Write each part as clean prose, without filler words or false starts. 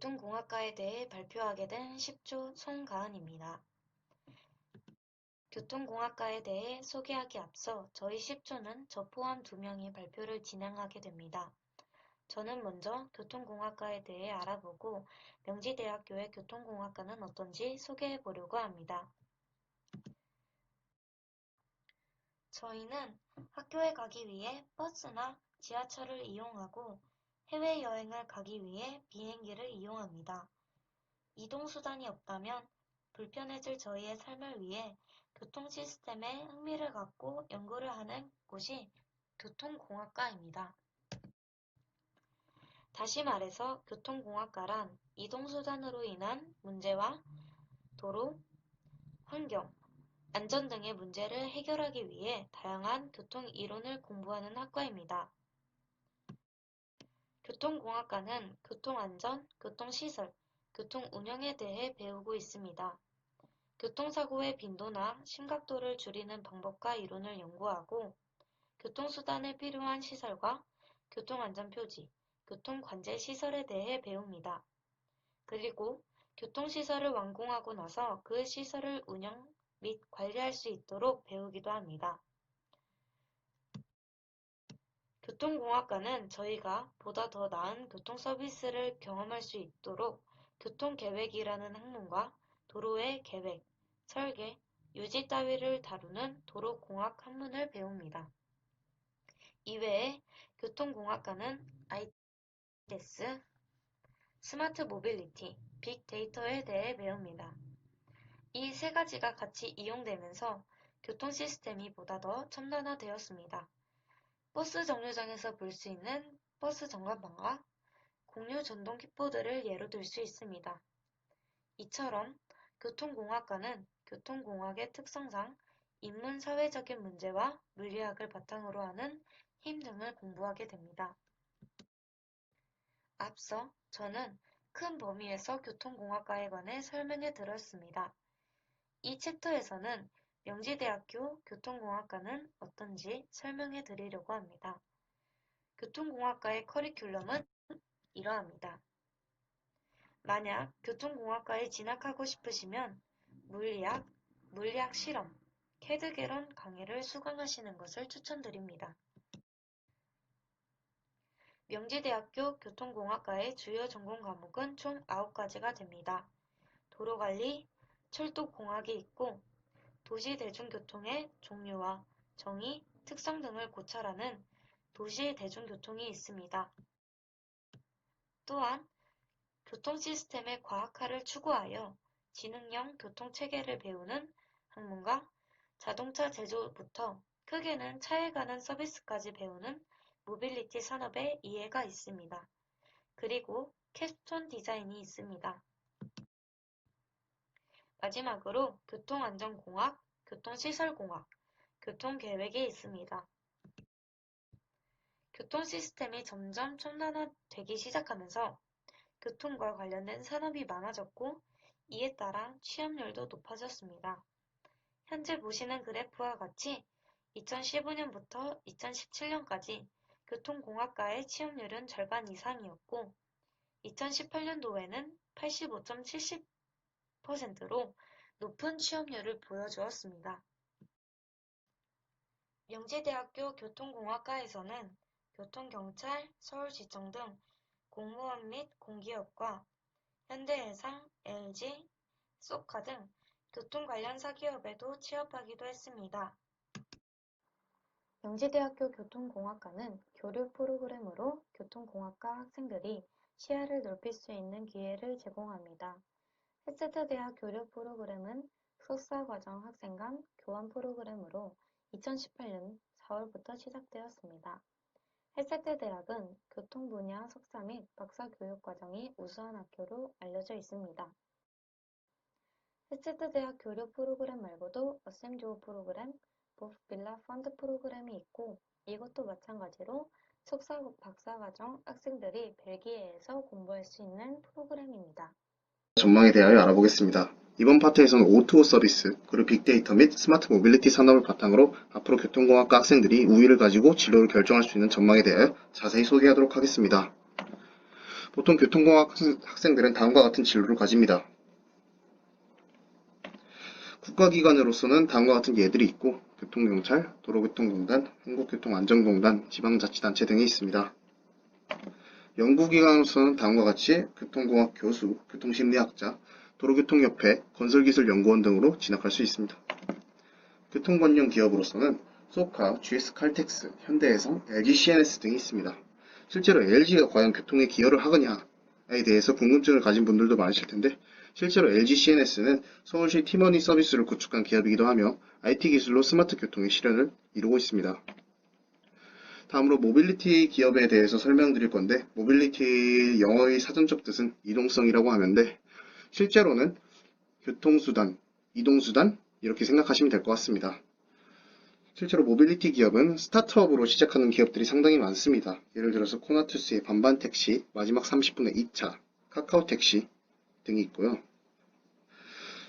교통공학과에 대해 발표하게 된 10조 송가은입니다. 교통공학과에 대해 소개하기 앞서 저희 10조는 저 포함 2명이 발표를 진행하게 됩니다. 저는 먼저 교통공학과에 대해 알아보고 명지대학교의 교통공학과는 어떤지 소개해 보려고 합니다. 저희는 학교에 가기 위해 버스나 지하철을 이용하고 해외여행을 가기 위해 비행기를 이용합니다. 이동수단이 없다면 불편해질 저희의 삶을 위해 교통 시스템에 흥미를 갖고 연구를 하는 곳이 교통공학과입니다. 다시 말해서 교통공학과란 이동수단으로 인한 문제와 도로, 환경, 안전 등의 문제를 해결하기 위해 다양한 교통 이론을 공부하는 학과입니다. 교통공학과는 교통안전, 교통시설, 교통운영에 대해 배우고 있습니다. 교통사고의 빈도나 심각도를 줄이는 방법과 이론을 연구하고 교통수단에 필요한 시설과 교통안전표지, 교통관제시설에 대해 배웁니다. 그리고 교통시설을 완공하고 나서 그 시설을 운영 및 관리할 수 있도록 배우기도 합니다. 교통공학과는 저희가 보다 더 나은 교통서비스를 경험할 수 있도록 교통계획이라는 학문과 도로의 계획, 설계, 유지 따위를 다루는 도로공학 학문을 배웁니다. 이외에 교통공학과는 ITS, 스마트 모빌리티, 빅데이터에 대해 배웁니다. 이 세 가지가 같이 이용되면서 교통 시스템이 보다 더 첨단화되었습니다. 버스 정류장에서 볼 수 있는 버스 전광판과 공유 전동 킥보드를 예로 들 수 있습니다. 이처럼 교통공학과는 교통공학의 특성상 인문 사회적인 문제와 물리학을 바탕으로 하는 힘 등을 공부하게 됩니다. 앞서 저는 큰 범위에서 교통공학과에 관해 설명해 드렸습니다. 이 챕터에서는 명지대학교 교통공학과는 어떤지 설명해 드리려고 합니다. 교통공학과의 커리큘럼은 이러합니다. 만약 교통공학과에 진학하고 싶으시면 물리학, 물리학 실험, 캐드 개론 강의를 수강하시는 것을 추천드립니다. 명지대학교 교통공학과의 주요 전공 과목은 총 9가지가 됩니다. 도로관리, 철도공학이 있고 도시대중교통의 종류와 정의, 특성 등을 고찰하는 도시대중교통이 있습니다. 또한 교통시스템의 과학화를 추구하여 지능형 교통체계를 배우는 학문과 자동차 제조부터 크게는 차에 관한 서비스까지 배우는 모빌리티 산업의 이해가 있습니다. 그리고 캡스톤 디자인이 있습니다. 마지막으로 교통안전공학, 교통시설공학, 교통계획이 있습니다. 교통시스템이 점점 첨단화되기 시작하면서 교통과 관련된 산업이 많아졌고 이에 따라 취업률도 높아졌습니다. 현재 보시는 그래프와 같이 2015년부터 2017년까지 교통공학과의 취업률은 절반 이상이었고 2018년도에는 85.70%로 높은 취업률을 보여주었습니다. 명지대학교 교통공학과에서는 교통경찰, 서울지청 등 공무원 및 공기업과 현대해상, LG, 소카 등 교통 관련사 기업에도 취업하기도 했습니다. 명지대학교 교통공학과는 교류 프로그램으로 교통공학과 학생들이 시야를 넓힐 수 있는 기회를 제공합니다. 햇세트대학 교류 프로그램은 석사과정 학생 간 교환 프로그램으로 2018년 4월부터 시작되었습니다. 햇세트대학은 교통 분야 석사 및 박사 교육 과정이 우수한 학교로 알려져 있습니다. 햇세트대학 교류 프로그램 말고도 어셈 조어 프로그램, 보프빌라 펀드 프로그램이 있고 이것도 마찬가지로 석사, 박사과정 학생들이 벨기에에서 공부할 수 있는 프로그램입니다. 전망에 대하여 알아보겠습니다. 이번 파트에서는 O2O 서비스, 그리고 빅데이터 및 스마트 모빌리티 산업을 바탕으로 앞으로 교통공학과 학생들이 우위를 가지고 진로를 결정할 수 있는 전망에 대하여 자세히 소개하도록 하겠습니다. 보통 교통공학 학생들은 다음과 같은 진로를 가집니다. 국가기관으로서는 다음과 같은 예들이 있고 교통경찰, 도로교통공단, 한국교통안전공단, 지방자치단체 등이 있습니다. 연구기관으로서는 다음과 같이 교통공학 교수, 교통심리학자, 도로교통협회, 건설기술연구원 등으로 진학할 수 있습니다. 교통관련 기업으로서는 소카, GS칼텍스, 현대해상, LGCNS 등이 있습니다. 실제로 LG가 과연 교통에 기여를 하느냐에 대해서 궁금증을 가진 분들도 많으실 텐데 실제로 LGCNS는 서울시 팀원이 서비스를 구축한 기업이기도 하며 IT 기술로 스마트 교통의 실현을 이루고 있습니다. 다음으로 모빌리티 기업에 대해서 설명드릴 건데 모빌리티 영어의 사전적 뜻은 이동성이라고 하는데 실제로는 교통수단, 이동수단 이렇게 생각하시면 될 것 같습니다. 실제로 모빌리티 기업은 스타트업으로 시작하는 기업들이 상당히 많습니다. 예를 들어서 코나투스의 반반택시, 마지막 30분의 2차, 카카오택시 등이 있고요.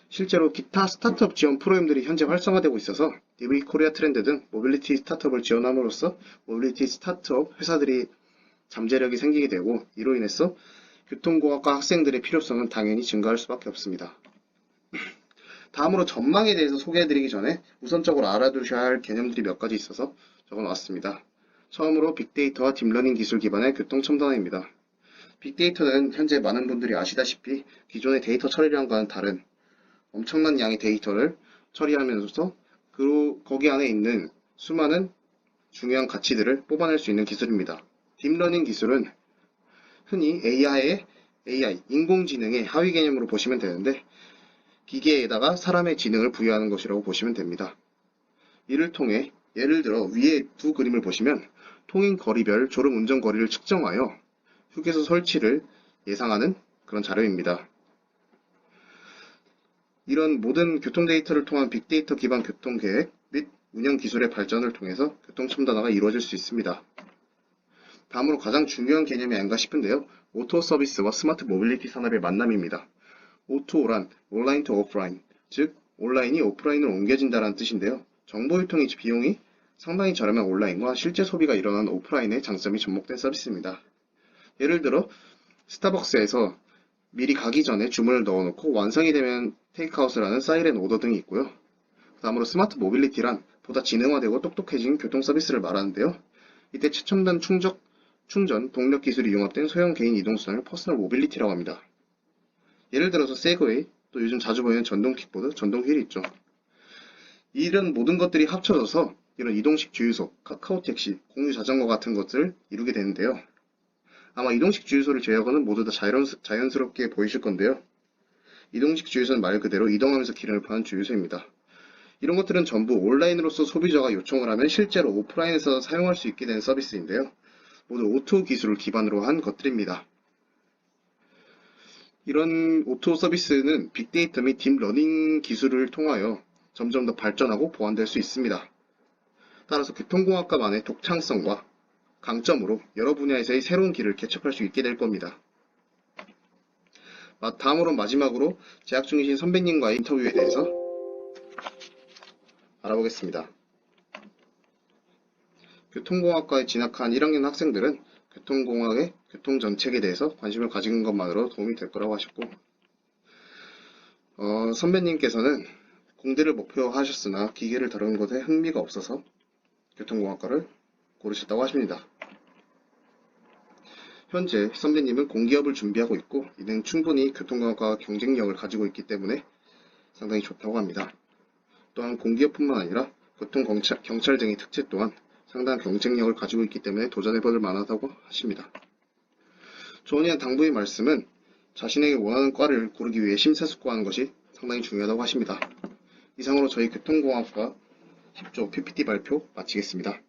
실제로 기타 스타트업 지원 프로그램들이 현재 활성화되고 있어서 DB 코리아 트렌드 등 모빌리티 스타트업을 지원함으로써 모빌리티 스타트업 회사들이 잠재력이 생기게 되고 이로 인해서 교통공학과 학생들의 필요성은 당연히 증가할 수밖에 없습니다. 다음으로 전망에 대해서 소개해드리기 전에 우선적으로 알아두셔야 할 개념들이 몇 가지 있어서 적어놨습니다. 처음으로 빅데이터와 딥러닝 기술 기반의 교통첨단화입니다. 빅데이터는 현재 많은 분들이 아시다시피 기존의 데이터 처리량과는 다른 엄청난 양의 데이터를 처리하면서 거기 안에 있는 수많은 중요한 가치들을 뽑아낼 수 있는 기술입니다. 딥러닝 기술은 흔히 AI, 인공지능의 하위 개념으로 보시면 되는데 기계에다가 사람의 지능을 부여하는 것이라고 보시면 됩니다. 이를 통해 예를 들어 위에 두 그림을 보시면 통행 거리별 졸음 운전 거리를 측정하여 휴게소 설치를 예상하는 그런 자료입니다. 이런 모든 교통 데이터를 통한 빅데이터 기반 교통계획 및 운영 기술의 발전을 통해서 교통첨단화가 이루어질 수 있습니다. 다음으로 가장 중요한 개념이 아닌가 싶은데요. 오토 서비스와 스마트 모빌리티 산업의 만남입니다. O2O란 온라인 to 오프라인, 즉 온라인이 오프라인으로 옮겨진다는 뜻인데요. 정보 유통의 비용이 상당히 저렴한 온라인과 실제 소비가 일어나는 오프라인의 장점이 접목된 서비스입니다. 예를 들어 스타벅스에서 미리 가기 전에 주문을 넣어놓고 완성이 되면 테이크아웃을 하는 사이렌 오더 등이 있고요. 다음으로 스마트 모빌리티란 보다 지능화되고 똑똑해진 교통 서비스를 말하는데요. 이때 최첨단 충전, 동력 기술이 융합된 소형 개인 이동수단을 퍼스널 모빌리티라고 합니다. 예를 들어서 세그웨이, 또 요즘 자주 보이는 전동 킥보드, 전동 휠이 있죠. 이런 모든 것들이 합쳐져서 이런 이동식 주유소, 카카오택시, 공유 자전거 같은 것들을 이루게 되는데요. 아마 이동식 주유소를 제외하고는 모두 다 자연스럽게 보이실 건데요. 이동식 주유소는 말 그대로 이동하면서 기름을 파는 주유소입니다. 이런 것들은 전부 온라인으로서 소비자가 요청을 하면 실제로 오프라인에서 사용할 수 있게 된 서비스인데요. 모두 오토 기술을 기반으로 한 것들입니다. 이런 오토 서비스는 빅데이터 및 딥러닝 기술을 통하여 점점 더 발전하고 보완될 수 있습니다. 따라서 교통공학과만의 독창성과 강점으로 여러 분야에서의 새로운 길을 개척할 수 있게 될 겁니다. 다음으로 마지막으로 재학 중이신 선배님과의 인터뷰에 대해서 알아보겠습니다. 교통공학과에 진학한 1학년 학생들은 교통공학의 교통정책에 대해서 관심을 가지는 것만으로 도움이 될 거라고 하셨고 선배님께서는 공대를 목표로 하셨으나 기계를 다루는 것에 흥미가 없어서 교통공학과를 고르셨다고 하십니다. 현재 선배님은 공기업을 준비하고 있고 이는 충분히 교통공학과 경쟁력을 가지고 있기 때문에 상당히 좋다고 합니다. 또한 공기업뿐만 아니라 교통경찰 등의 특채 또한 상당한 경쟁력을 가지고 있기 때문에 도전해볼 만하다고 하십니다. 조언이한 당부의 말씀은 자신에게 원하는 과를 고르기 위해 심사숙고하는 것이 상당히 중요하다고 하십니다. 이상으로 저희 교통공학과 10조 PPT 발표 마치겠습니다.